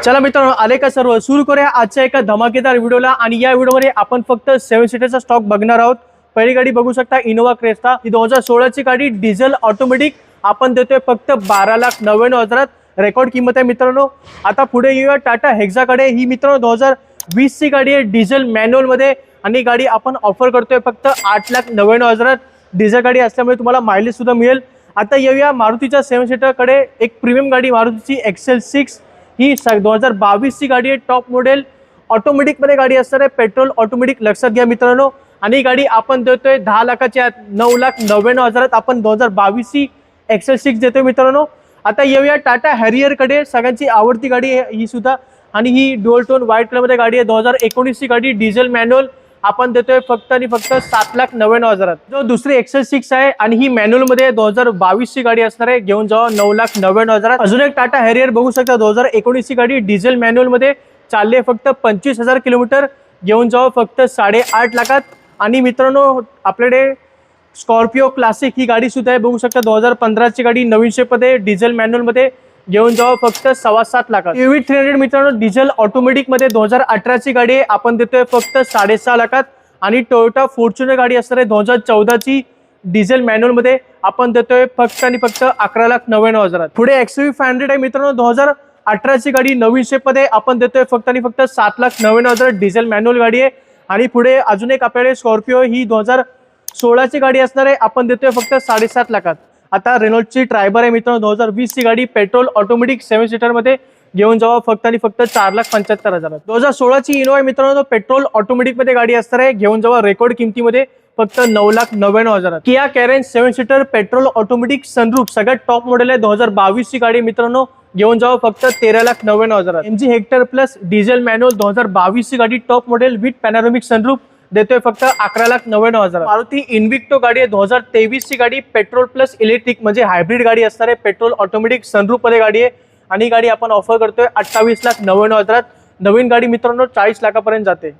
चला मित्रांनो, आले का सर्व? सुरू करूया आजच्या एका धमाकेदार व्हिडिओला। आणि या व्हिडिओमध्ये आपण फक्त 7 सीटरचा स्टॉक बघणार आहोत। पहिली गाडी बघू शकता, इनोवा क्रेस्टा। ही 2016 ची गाडी, डिझेल ऑटोमॅटिक। आपण देतोय फक्त 12,99,000 रेकॉर्ड किंमत आहे मित्रांनो। आता पुढे येऊया टाटा हेक्साकडे। ही मित्रांनो 2020 ची गाडी आहे, डिझेल मॅन्युअल मध्ये। आणि गाडी आपण ऑफर करतोय फक्त 8,99,000। डिझेल गाडी असल्यामुळे तुम्हाला मायलेज सुद्धा मिळेल। आता येऊया मारुतीच्या 7 सीटरकडे। एक प्रीमियम गाडी मारुतीची XL6। ही 2022 ची गाडी आहे, टॉप मॉडेल ऑटोमॅटिक मध्ये गाडी असणार आहे, पेट्रोल ऑटोमॅटिक। लक्षात घ्या मित्रांनो। आणि ही गाडी आपण देतोय 10 लाखाच्या 9,99,000 आपण 2022 ची XL6 देतोय मित्रांनो। आता येऊया टाटा हॅरियर कडे। सगळ्यांची आवडती गाडी आहे ही सुद्धा। आणि ही ड्युअल टोन व्हाईट कलर मध्ये गाडी आहे, 2019 ची गाडी, डिझेल मॅन्युअल। आपण देतोय फक्त आणि फक्त 7,99,000। जो दुसरी XL6 आहे आणि ही मॅन्युअल मध्ये 2022 ची गाडी असणार आहे, घेऊन जावा 9,99,000। अजून एक टाटा हॅरियर बघू शकता, 2019 ची गाडी, डिझेल मॅन्युअल मध्ये, चालले फक्त 25,000 किलोमीटर, घेऊन जावा फक्त 8.5 लाखात। आणि मित्रांनो आपल्याकडे स्कॉर्पिओ क्लासिक ही गाडी सुद्धा आहे, बघू शकता 2015 ची गाडी, नवीन शेप मध्ये, डिझेल मॅन्युअल मध्ये, घेऊन जावा फक्त 7.25 लाखात। EV300 मित्रांनो डिझेल ऑटोमॅटिक मध्ये 2018 ची गाडी आहे, आपण देतोय फक्त 6.5 लाखात। आणि टोयोटा फॉर्च्युनर गाडी असणार आहे, 2014 ची, डिझेल मॅन्युअल मध्ये, आपण देतोय फक्त आणि फक्त 11,99,000। पुढे XUV500 आहे मित्रांनो, 2018 ची गाडी, नवीन शेप मध्ये, आपण देतोय फक्त आणि फक्त 7,99,000। डिझेल मॅन्युअल गाडी आहे। आणि पुढे अजून एक आपल्याकडे स्कॉर्पिओ, ही 2016 ची गाडी असणार आहे, आपण देतोय फक्त 7.5 लाखात। आता रेनॉल्टची ट्रायबर आहे मित्रांनो, 2020 ची गाडी, पेट्रोल ऑटोमॅटिक 7 सीटर मध्ये, घेऊन जावा फक्त आणि फक्त 4,75,000। 2016 ची इनोवा आहे मित्रांनो, पेट्रोल ऑटोमॅटिक मध्ये गाडी असणार आहे, घेऊन जावा रेकॉर्ड किमतीमध्ये फक्त 9,99,000। Kia Carens 7 seater, petrol automatic, sunroof, सगळ्यात टॉप मॉडेल आहे, 2022 ची गाडी मित्रांनो, घेऊन जावा फक्त 13,99,000। MG hectare plus diesel manual, 2022 ची गाडी, top model with panoramic sunroof, देतोय फक्त 11,99,000। मारुती इन्व्हिक्टो गाडी आहे, 2023 ची गाडी, पेट्रोल प्लस इलेक्ट्रिक म्हणजे हायब्रिड गाडी असणार आहे, पेट्रोल ऑटोमॅटिक सनरूफ मध्ये गाडी आहे। आणि गाडी आपण ऑफर करतोय 28,99,000। नवीन गाडी मित्रांनो 40 लाखापर्यंत जाते।